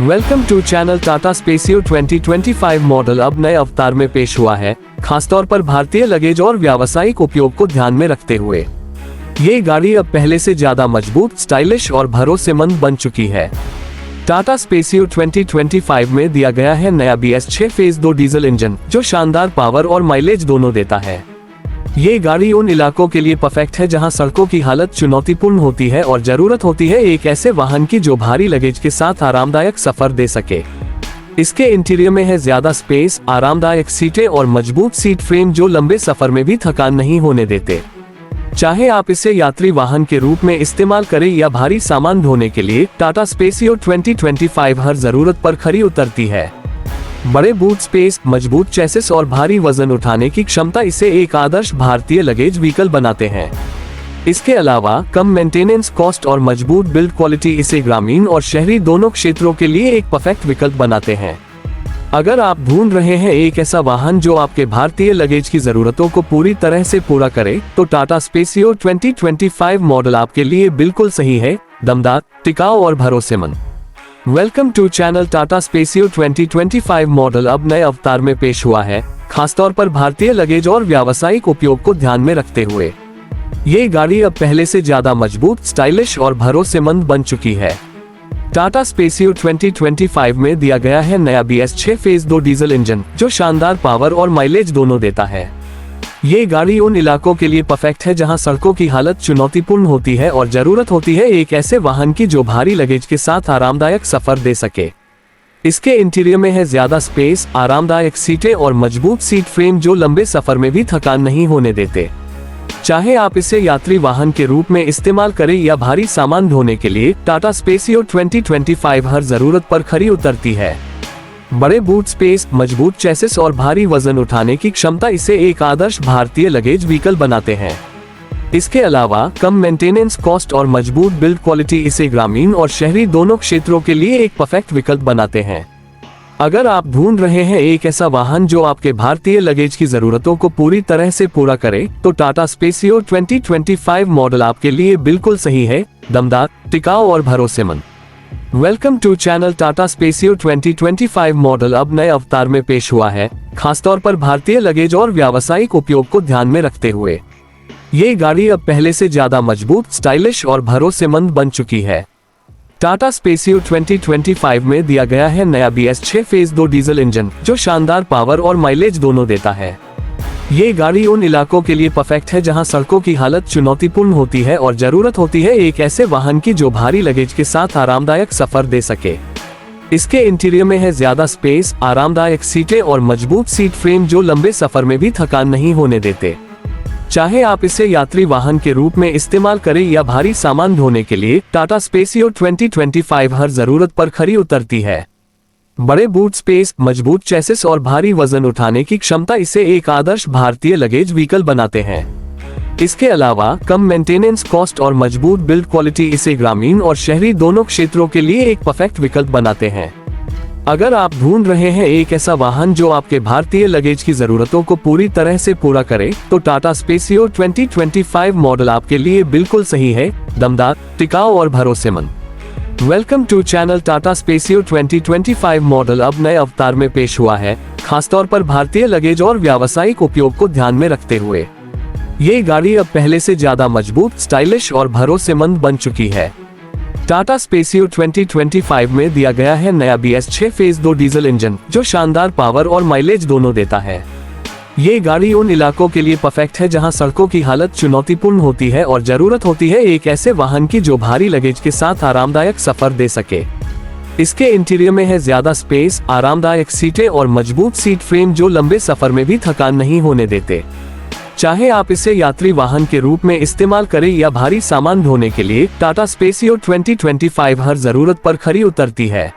Welcome to channel Tata Spacio 2025 model अब नए अवतार में पेश हुआ है, खासतौर पर भारतीय लगेज और व्यावसायिक उपयोग को ध्यान में रखते हुए। ये गाड़ी अब पहले से ज्यादा मजबूत, स्टाइलिश और भरोसेमंद बन चुकी है। टाटा स्पेसियो 2025 में दिया गया है नया BS6 फेज 2 डीजल इंजन, जो शानदार पावर और माइलेज दोनों देता है। ये गाड़ी उन इलाकों के लिए परफेक्ट है जहां सड़कों की हालत चुनौतीपूर्ण होती है और जरूरत होती है एक ऐसे वाहन की जो भारी लगेज के साथ आरामदायक सफर दे सके। इसके इंटीरियर में है ज्यादा स्पेस, आरामदायक सीटें और मजबूत सीट फ्रेम जो लंबे सफर में भी थकान नहीं होने देते। चाहे आप इसे यात्री वाहन के रूप में इस्तेमाल करें या भारी सामान ढोने के लिए, टाटा स्पेसियो 2025 हर जरूरत पर खरी उतरती है। बड़े बूट स्पेस, मजबूत चेसिस और भारी वजन उठाने की क्षमता इसे एक आदर्श भारतीय लगेज व्हीकल बनाते हैं। इसके अलावा कम मेंटेनेंस कॉस्ट और मजबूत बिल्ड क्वालिटी इसे ग्रामीण और शहरी दोनों क्षेत्रों के लिए एक परफेक्ट विकल्प बनाते हैं। अगर आप ढूंढ रहे हैं एक ऐसा वाहन जो आपके भारतीय लगेज की जरूरतों को पूरी तरह से पूरा करे, तो टाटा स्पेसियो 2025 मॉडल आपके लिए बिल्कुल सही है। दमदार, टिकाऊ और भरोसेमंद। Welcome to channel Tata Spacio 2025 model अब नए अवतार में पेश हुआ है, खासतौर पर भारतीय लगेज और व्यावसायिक उपयोग को ध्यान में रखते हुए। ये गाड़ी अब पहले से ज्यादा मजबूत, स्टाइलिश और भरोसेमंद बन चुकी है। टाटा स्पेसियो 2025 में दिया गया है नया BS6 फेज 2 डीजल इंजन, जो शानदार पावर और माइलेज दोनों देता है। ये गाड़ी उन इलाकों के लिए परफेक्ट है जहां सड़कों की हालत चुनौतीपूर्ण होती है और जरूरत होती है एक ऐसे वाहन की जो भारी लगेज के साथ आरामदायक सफर दे सके। इसके इंटीरियर में है ज्यादा स्पेस, आरामदायक सीटें और मजबूत सीट फ्रेम जो लंबे सफर में भी थकान नहीं होने देते। चाहे आप इसे यात्री वाहन के रूप में इस्तेमाल करें या भारी सामान ढोने के लिए, टाटा स्पेसियो 2025 हर जरूरत पर खरी उतरती है। बड़े बूट स्पेस, मजबूत चेसिस और भारी वजन उठाने की क्षमता इसे एक आदर्श भारतीय लगेज व्हीकल बनाते हैं। इसके अलावा कम मेंटेनेंस कॉस्ट और मजबूत बिल्ड क्वालिटी इसे ग्रामीण और शहरी दोनों क्षेत्रों के लिए एक परफेक्ट विकल्प बनाते हैं। अगर आप ढूंढ रहे हैं एक ऐसा वाहन जो आपके भारतीय लगेज की जरूरतों को पूरी तरह से पूरा करे, तो टाटा स्पेसियो 2025 मॉडल आपके लिए बिल्कुल सही है। दमदार, टिकाऊ और भरोसेमंद। Welcome to channel Tata Spacio 2025 model अब नए अवतार में पेश हुआ है, खासतौर पर भारतीय लगेज और व्यावसायिक उपयोग को ध्यान में रखते हुए। ये गाड़ी अब पहले से ज्यादा मजबूत, स्टाइलिश और भरोसेमंद बन चुकी है। टाटा स्पेसियो 2025 में दिया गया है नया BS6 फेज 2 डीजल इंजन, जो शानदार पावर और माइलेज दोनों देता है। ये गाड़ी उन इलाकों के लिए परफेक्ट है जहां सड़कों की हालत चुनौतीपूर्ण होती है और जरूरत होती है एक ऐसे वाहन की जो भारी लगेज के साथ आरामदायक सफर दे सके। इसके इंटीरियर में है ज्यादा स्पेस, आरामदायक सीटें और मजबूत सीट फ्रेम जो लंबे सफर में भी थकान नहीं होने देते। चाहे आप इसे यात्री वाहन के रूप में इस्तेमाल करें या भारी सामान ढोने के लिए, टाटा स्पेसियो 2025 हर जरूरत पर खरी उतरती है। बड़े बूट स्पेस, मजबूत चेसिस और भारी वजन उठाने की क्षमता इसे एक आदर्श भारतीय लगेज व्हीकल बनाते हैं। इसके अलावा कम मेंटेनेंस कॉस्ट और मजबूत बिल्ड क्वालिटी इसे ग्रामीण और शहरी दोनों क्षेत्रों के लिए एक परफेक्ट विकल्प बनाते हैं। अगर आप ढूंढ रहे हैं एक ऐसा वाहन जो आपके भारतीय लगेज की जरूरतों को पूरी तरह से पूरा करे, तो टाटा स्पेसियो 2025 मॉडल आपके लिए बिल्कुल सही है। दमदार, टिकाऊ और भरोसेमंद। Welcome to channel Tata Spacio 2025 model अब नए अवतार में पेश हुआ है, खासतौर पर भारतीय लगेज और व्यावसायिक उपयोग को ध्यान में रखते हुए। ये गाड़ी अब पहले से ज्यादा मजबूत, स्टाइलिश और भरोसेमंद बन चुकी है। टाटा स्पेसियो 2025 में दिया गया है नया BS6 फेज 2 डीजल इंजन, जो शानदार पावर और माइलेज दोनों देता है। ये गाड़ी उन इलाकों के लिए परफेक्ट है जहां सड़कों की हालत चुनौतीपूर्ण होती है और जरूरत होती है एक ऐसे वाहन की जो भारी लगेज के साथ आरामदायक सफर दे सके। इसके इंटीरियर में है ज्यादा स्पेस, आरामदायक सीटें और मजबूत सीट फ्रेम जो लंबे सफर में भी थकान नहीं होने देते। चाहे आप इसे यात्री वाहन के रूप में इस्तेमाल करें या भारी सामान ढोने के लिए, टाटा स्पेसियो 2025 हर जरूरत पर खरी उतरती है।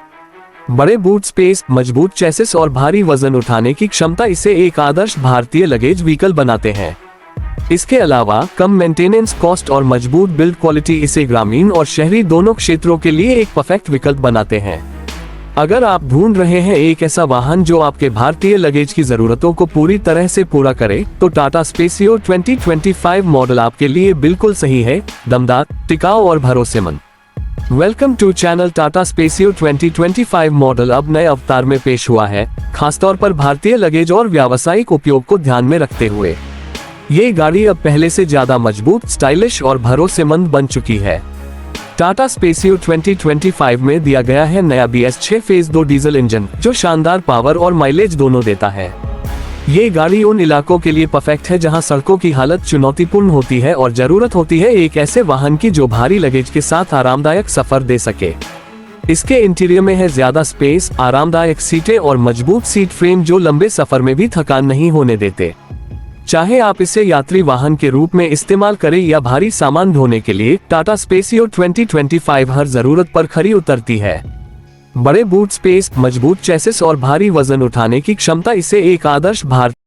बड़े बूट स्पेस, मजबूत चेसिस और भारी वजन उठाने की क्षमता इसे एक आदर्श भारतीय लगेज व्हीकल बनाते हैं। इसके अलावा कम मेंटेनेंस कॉस्ट और मजबूत बिल्ड क्वालिटी इसे ग्रामीण और शहरी दोनों क्षेत्रों के लिए एक परफेक्ट विकल्प बनाते हैं। अगर आप ढूंढ रहे हैं एक ऐसा वाहन जो आपके भारतीय लगेज की जरूरतों को पूरी तरह से पूरा करे, तो टाटा स्पेसियो 2025 मॉडल आपके लिए बिल्कुल सही है। दमदार, टिकाऊ और भरोसेमंद। Welcome to channel. Tata Spacio 2025 model अब नए अवतार में पेश हुआ है, खासतौर पर भारतीय लगेज और व्यावसायिक उपयोग को ध्यान में रखते हुए। ये गाड़ी अब पहले से ज्यादा मजबूत, स्टाइलिश और भरोसेमंद बन चुकी है। टाटा स्पेसियो 2025 में दिया गया है नया BS6 फेज 2 डीजल इंजन, जो शानदार पावर और माइलेज दोनों देता है। ये गाड़ी उन इलाकों के लिए परफेक्ट है जहां सड़कों की हालत चुनौतीपूर्ण होती है और जरूरत होती है एक ऐसे वाहन की जो भारी लगेज के साथ आरामदायक सफर दे सके। इसके इंटीरियर में है ज्यादा स्पेस, आरामदायक सीटें और मजबूत सीट फ्रेम जो लंबे सफर में भी थकान नहीं होने देते। चाहे आप इसे यात्री वाहन के रूप में इस्तेमाल करें या भारी सामान ढोने के लिए, टाटा स्पेसियो 2025 हर जरूरत पर खरी उतरती है। बड़े बूट स्पेस, मजबूत चेसिस और भारी वजन उठाने की क्षमता इसे एक आदर्श भारतीय